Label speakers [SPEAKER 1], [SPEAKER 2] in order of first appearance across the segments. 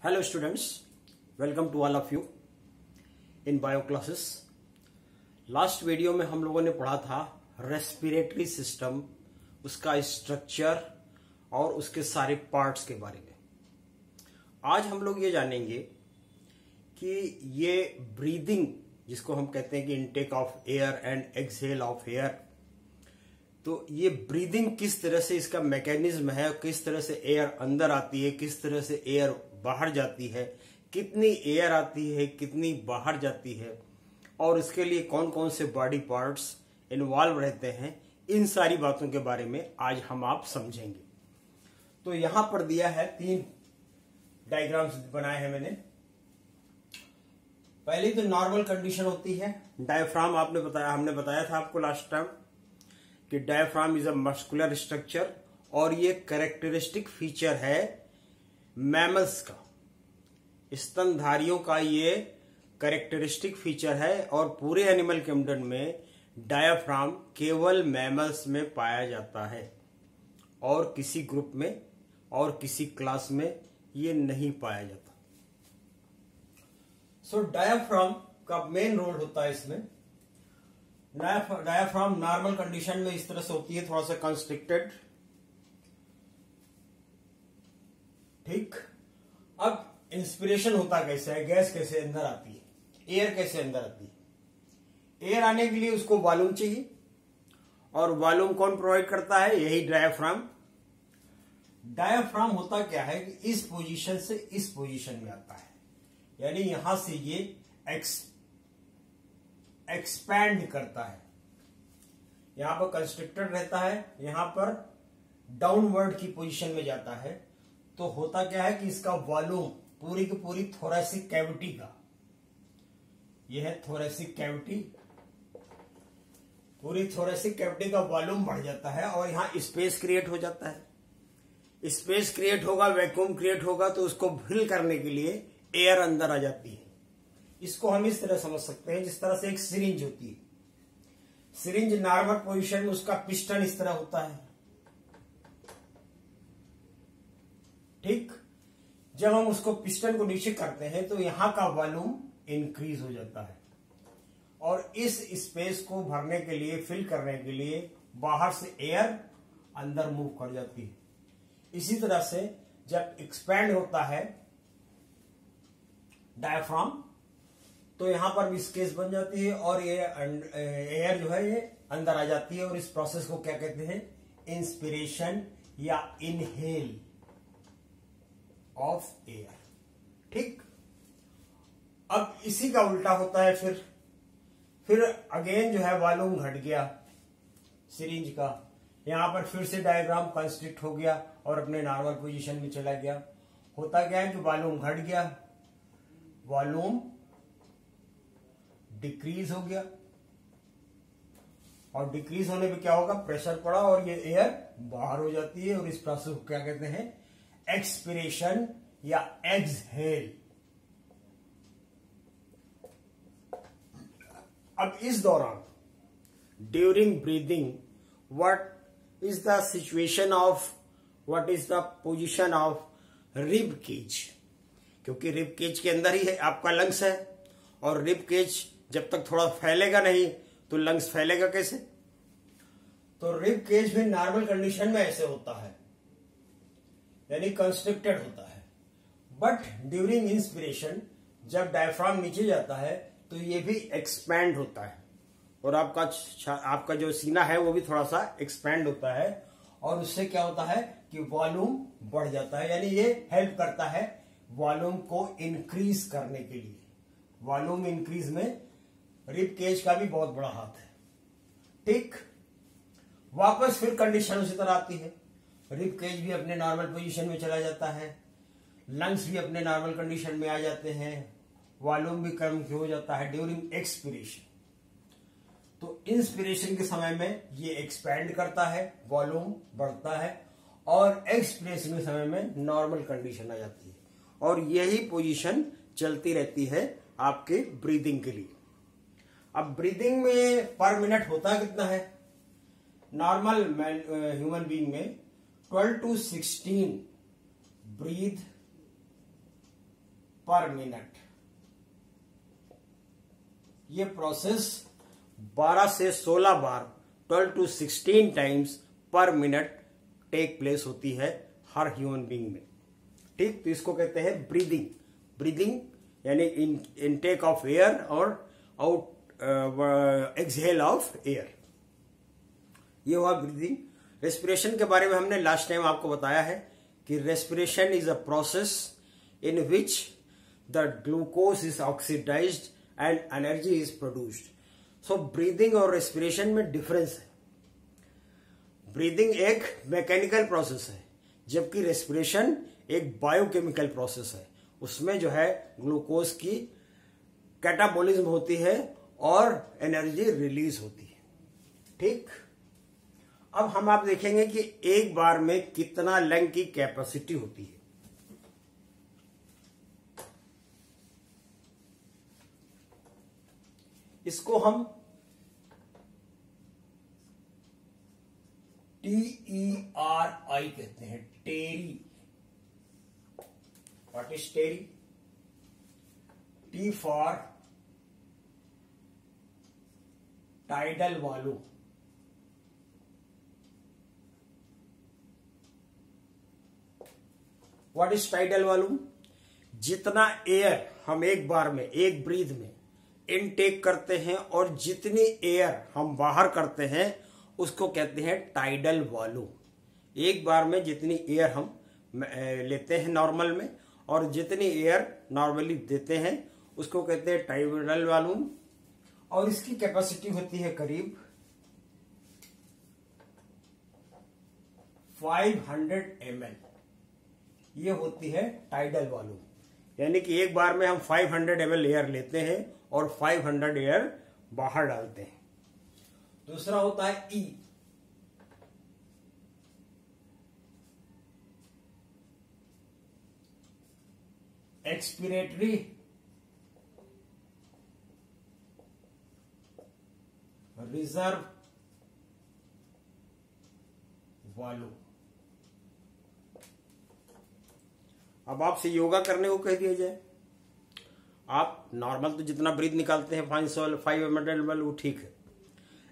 [SPEAKER 1] Hello students, welcome to all of you in bio classes. Last video में हम लोगों ने पढ़ा था रेस्पिरेटरी सिस्टम, उसका स्ट्रक्चर और उसके सारे पार्ट्स के बारे में। आज हम लोग ये जानेंगे कि ये ब्रीदिंग, जिसको हम कहते हैं कि intake of air and exhale of air, तो ये ब्रीदिंग किस तरह से इसका मैकेनिज्म है, किस तरह से एयर अंदर आती है, किस तरह से एयर बाहर जाती है, कितनी एयर आती है, कितनी बाहर जाती है, और इसके लिए कौन कौन से बॉडी पार्ट्स इन्वॉल्व रहते हैं, इन सारी बातों के बारे में आज हम आप समझेंगे। तो यहां पर दिया है 3 डायग्राम्स बनाए हैं मैंने। पहली तो नॉर्मल कंडीशन होती है। डायफ्राम हमने बताया था आपको लास्ट टाइम कि diaphragm is a muscular structure और ये कैरेक्टरिस्टिक फीचर है मैमल्स का, स्तनधारियों का ये कैरेक्टरिस्टिक फीचर है। और पूरे एनिमल किंगडम में डायफ्राम केवल मैमल्स में पाया जाता है और किसी ग्रुप में और किसी क्लास में ये नहीं पाया जाता। सो डायफ्राम का मेन रोल होता है इसमें। डायफ्राम नॉर्मल कंडीशन में इस तरह से होती है, थोड़ा सा कंस्ट्रिक्टेड, ठीक। अब इंस्पिरेशन होता कैसे है, गैस कैसे अंदर आती है, एयर कैसे अंदर आती है। एयर आने के लिए उसको वॉल्यूम चाहिए, और वॉल्यूम कौन प्रोवाइड करता है? यही डायफ्राम। डायफ्राम होता क्या है कि इस पोजीशन से इस पोजीशन में आता है, यानी यहां से ये एक्सपैंड करता है। यहां पर कंस्ट्रिक्टेड रहता है, यहां पर डाउनवर्ड की पोजीशन में जाता है। तो होता क्या है कि इसका वॉल्यूम पूरी की पूरी थोरेसिक कैविटी का, यह है थोरेसिक कैविटी, पूरी थोरेसिक कैविटी का वॉल्यूम बढ़ जाता है और यहां स्पेस क्रिएट हो जाता है। स्पेस क्रिएट होगा, वैक्यूम क्रिएट होगा, तो उसको फिल करने के लिए एयर अंदर आ जाती है। इसको हम इस तरह समझ सकते हैं जिस तरह से एक सिरिंज होती है। सिरिंज नॉर्मल पोजीशन में उसका पिस्टन इस तरह होता है, ठीक। जब हम उसको पिस्टन को नीचे करते हैं तो यहां का वॉल्यूम इंक्रीज हो जाता है और इस स्पेस को भरने के लिए, फिल करने के लिए बाहर से एयर अंदर मूव कर जाती है। इसी तरह से जब एक्सपैंड होता है डायफ्राम, तो यहां पर भी स्पेस बन जाती है और ये एयर जो है ये अंदर आ जाती है, और इस प्रोसेस को क्या कहते हैं? इंस्पिरेशन या इनहेल ऑफ एयर, ठीक। अब इसी का उल्टा होता है, फिर अगेन जो है वॉल्यूम घट गया सिरिंज का, यहां पर फिर से डायग्राम कंस्ट्रिक्ट हो गया और अपने नॉर्मल पोजीशन में चला गया। होता क्या है कि वॉल्यूम घट गया, वॉल्यूम डिक्रीज हो गया, और डिक्रीज होने पे क्या होगा? प्रेशर पड़ा और ये एयर बाहर हो जाती है, और इस प्रोसेस को क्या कहते हैं? एक्सपिरेशन या एक्सहेल। अब इस दौरान during breathing what is the situation of, what is the position of rib cage, क्योंकि रिब केज के अंदर ही है आपका लंग्स है, और रिब केज जब तक थोड़ा फैलेगा नहीं तो लंग्स फैलेगा कैसे? तो रिब केज भी नॉर्मल कंडीशन में ऐसे होता है, यानी कंस्ट्रिक्टेड होता है। बट ड्यूरिंग इंस्पिरेशन जब डायफ्राम नीचे जाता है तो ये भी एक्सपैंड होता है, और आपका जो सीना है वो भी थोड़ा सा एक्सपैंड होता है, और उससे क्या होता है कि वॉल्यूम बढ़ जाता है, यानी ये हेल्प करता है वॉल्यूम को इंक्रीज करने के लिए। वॉल्यूम इंक्रीज में रिब केज का भी बहुत बड़ा हाथ है, ठीक। वापस फिर कंडीशन उसी तरह आती है, रिब केज भी अपने नॉर्मल पोजीशन में चला जाता है, लंग्स भी अपने नॉर्मल कंडीशन में आ जाते हैं, वॉल्यूम भी कम हो जाता है ड्यूरिंग एक्सपिरेशन। तो इंस्पिरेशन के समय में ये एक्सपैंड करता है, वॉल्यूम बढ़ता है, और एक्सपिरेशन के समय में नॉर्मल कंडीशन आ जाती है, और यही पोजीशन चलती रहती है आपके ब्रीदिंग के लिए। अब ब्रीदिंग में पर मिनट होता कितना है? नॉर्मल ह्यूमन बीइंग में 12 to 16 ब्रीथ पर मिनट। ये प्रोसेस 12 से 16 बार 12 to 16 times per minute take place होती है हर ह्यूमन बीइंग में। ठीक, तो इसको कहते हैं ब्रीदिंग। ब्रीदिंग यानी इनटेक ऑफ एयर और आउट एक्सहेल ऑफ एयर, ये हुआ ब्रीदिंग। रेस्पिरेशन के बारे में हमने लास्ट टाइम आपको बताया है कि respiration is a process in which the glucose is oxidised and energy is produced. So breathing और रेस्पिरेशन में डिफरेंस है। ब्रीदिंग एक मैकेनिकल प्रोसेस है, जबकि रेस्पिरेशन एक बायोकेमिकल प्रोसेस है। उसमें जो है ग्लूकोज की कैटाबॉलिज्म होती है और एनर्जी रिलीज होती है। ठीक, अब हम आप देखेंगे कि एक बार में कितना लंग की कैपेसिटी होती है। इसको हम TERI कहते हैं, TERI. What is TERI? T for tidal volume. What is tidal volume? जितना एयर हम एक बार में, एक ब्रीथ में इनटेक करते हैं और जितनी एयर हम बाहर करते हैं उसको कहते हैं टाइडल वॉल्यूम। एक बार में जितनी एयर हम लेते हैं नॉर्मल में और जितनी एयर नॉर्मली देते हैं उसको कहते हैं टाइडल वॉल्यूम। और इसकी कैपेसिटी होती है करीब 500 ml। ये होती है टाइडल वॉल्यूम, यानी कि एक बार में हम 500 ml एयर लेते हैं और 500 एयर बाहर डालते हैं। दूसरा होता है ई। Expiratory reserve volume. अब आपसे योगा करने को कह दिया जाए, आप नॉर्मल तो जितना ब्रीथ निकालते हैं 5 ml वो ठीक है,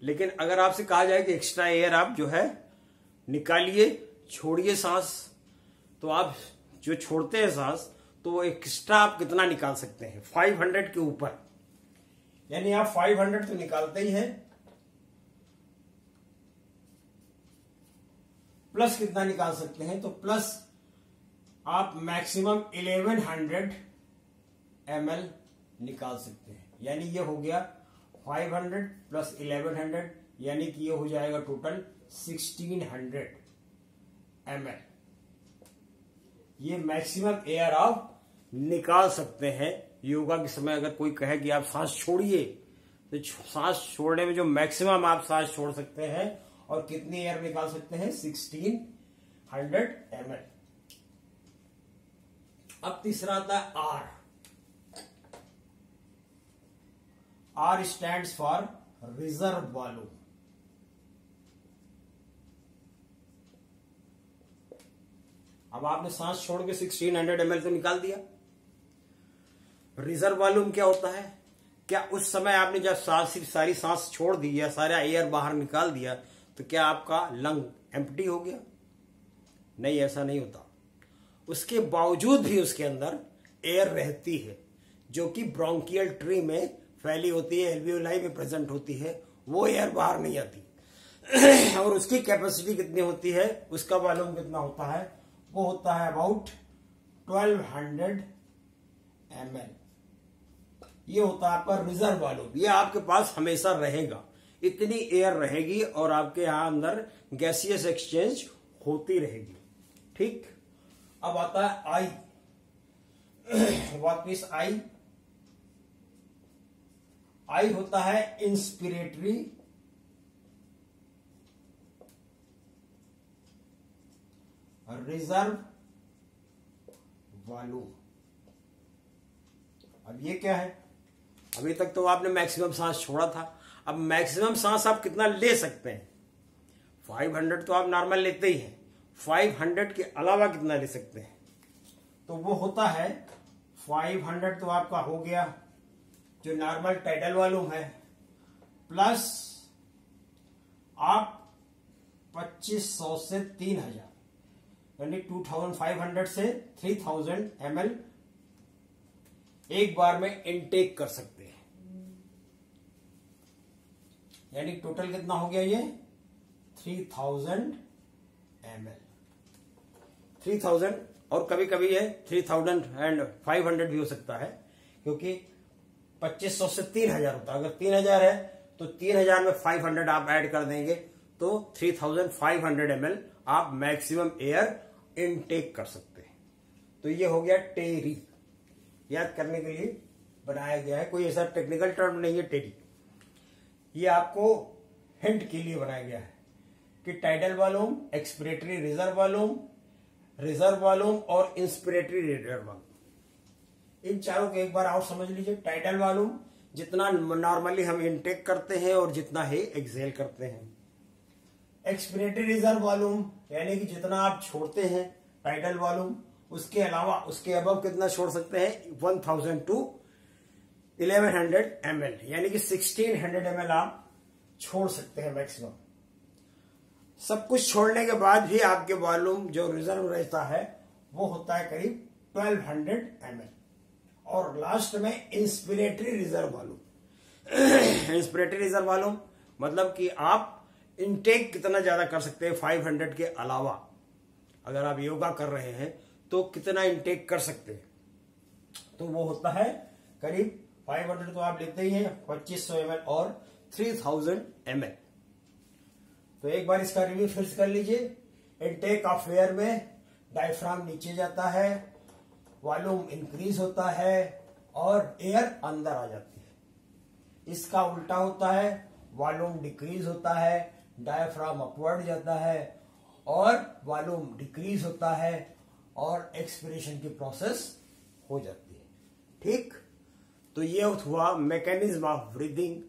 [SPEAKER 1] लेकिन अगर आपसे कहा जाए कि एक्स्ट्रा एयर आप जो है निकालिए, छोड़िए सांस, तो आप जो छोड़ते हैं सांस तो वो एक्स्ट्रा आप कितना निकाल सकते हैं? 500 के ऊपर। यानी आप 500 तो निकालते ही हैं, प्लस कितना निकाल सकते हैं? तो प्लस आप मैक्सिमम 1100 ml निकाल सकते हैं। यानी ये हो गया 500 प्लस 1100, यानी कि ये हो जाएगा टोटल 1600 ml। ये मैक्सिमम एयर आप निकाल सकते हैं। योगा के समय अगर कोई कहे कि आप सांस छोड़िए, तो सांस छोड़ने में जो मैक्सिमम आप सांस छोड़ सकते हैं और कितनी एयर निकाल सकते हैं? 1600 ml। अब तीसरा आता है R. R stands for reserve volume. अब आपने सांस छोड़ के 1600 ml तो निकाल दिया। रिजर्व वॉल्यूम क्या होता है? क्या उस समय आपने जब सारी सांस छोड़ दी या सारा एयर बाहर निकाल दिया तो क्या आपका लंग एम्प्टी हो गया? नहीं, ऐसा नहीं होता। उसके बावजूद भी उसके अंदर एयर रहती है, जो कि ब्रोंकियल ट्री में फैली होती है, एल्वियोलाई में प्रेजेंट होती है। वो एयर बाहर नहीं आती। और उसकी कैपेसिटी कितनी होती है, उसका वॉल्यूम कितना होता है? वो होता है अबाउट 1200 ml। ये होता है आपका रिजर्व वॉल्यूम। ये आपके पास हमेशा रहेगा, इतनी एयर रहेगी और आपके यहां अंदर गैसियस एक्सचेंज होती रहेगी। ठीक, अब आता है आई। What is I? आई होता है इंस्पिरेटरी रिजर्व वॉल्यूम। अब ये क्या है? अभी तक तो आपने मैक्सिमम सांस छोड़ा था, अब मैक्सिमम सांस आप कितना ले सकते हैं? 500 तो आप नॉर्मल लेते ही हैं, 500 के अलावा कितना ले सकते हैं? तो वो होता है 500 तो आपका हो गया जो नॉर्मल टाइडल वॉल्यूम है, प्लस आप 2500 से 3000 यानी 2500 से 3000 ml एक बार में इनटेक कर सकते हैं। यानी टोटल कितना हो गया ये 3000 ml। 3000 और कभी कभी ये 3500 भी हो सकता है, क्योंकि 2500 से 3000 होता है। अगर 3000 है तो 3000 में 500 आप ऐड कर देंगे तो 3500 ml आप मैक्सिमम एयर इनटेक कर सकते हैं। तो ये हो गया टेरी, याद करने के लिए बनाया गया है, कोई ऐसा टेक्निकल टर्म नहीं है टेरी। ये आपको हिंट के लिए बनाया गया है कि tidal volume, expiratory reserve volume और इंस्पिरेटरी रिजर्व वॉल्यूम, इन चारों को एक बार और समझ लीजिए। टाइडल वॉल्यूम जितना नॉर्मली हम इनटेक करते हैं और जितना ही एक्सेल करते हैं। एक्सपिरेटरी रिजर्व वॉल्यूम यानी कि जितना आप छोड़ते हैं टाइडल वॉल्यूम, उसके अलावा उसके अबव कितना छोड़ सकते हैं 1000 टू 1100 ml, यानी कि 1600 ml आप छोड़ सकते हैं मैक्सिमम। सब कुछ छोड़ने के बाद भी आपके वॉल्यूम जो रिजर्व रहता है वो होता है करीब 1200 ml। और लास्ट में inspiratory reserve volume. Inspiratory reserve volume मतलब कि आप इनटेक कितना ज्यादा कर सकते हैं 500 के अलावा। अगर आप योगा कर रहे हैं तो कितना इनटेक कर सकते हैं, तो वो होता है करीब 500 तो आप लेते ही हैं, 2500 ml और 3000 ml। तो एक बार इसका रिव्यू फिर से कर लीजिए। इनटेक ऑफ एयर में डायफ्राम नीचे जाता है, वॉल्यूम इंक्रीज होता है और एयर अंदर आ जाती है। इसका उल्टा होता है, वॉल्यूम डिक्रीज होता है, डायफ्राम अपवर्ड जाता है और वॉल्यूम डिक्रीज होता है और एक्सपिरेशन की प्रोसेस हो जाती है। ठीक, तो ये हुआ मैकेनिज्म ऑफ ब्रीदिंग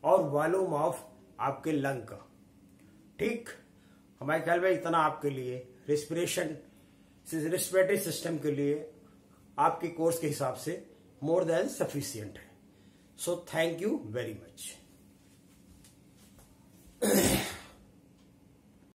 [SPEAKER 1] और वॉल्यूम ऑफ आपके लंग का। ठीक, हमारे ख्याल में इतना आपके लिए रेस्पिरेटरी सिस्टम के लिए आपके कोर्स के हिसाब से मोर देन सफिशिएंट है। So thank you very much.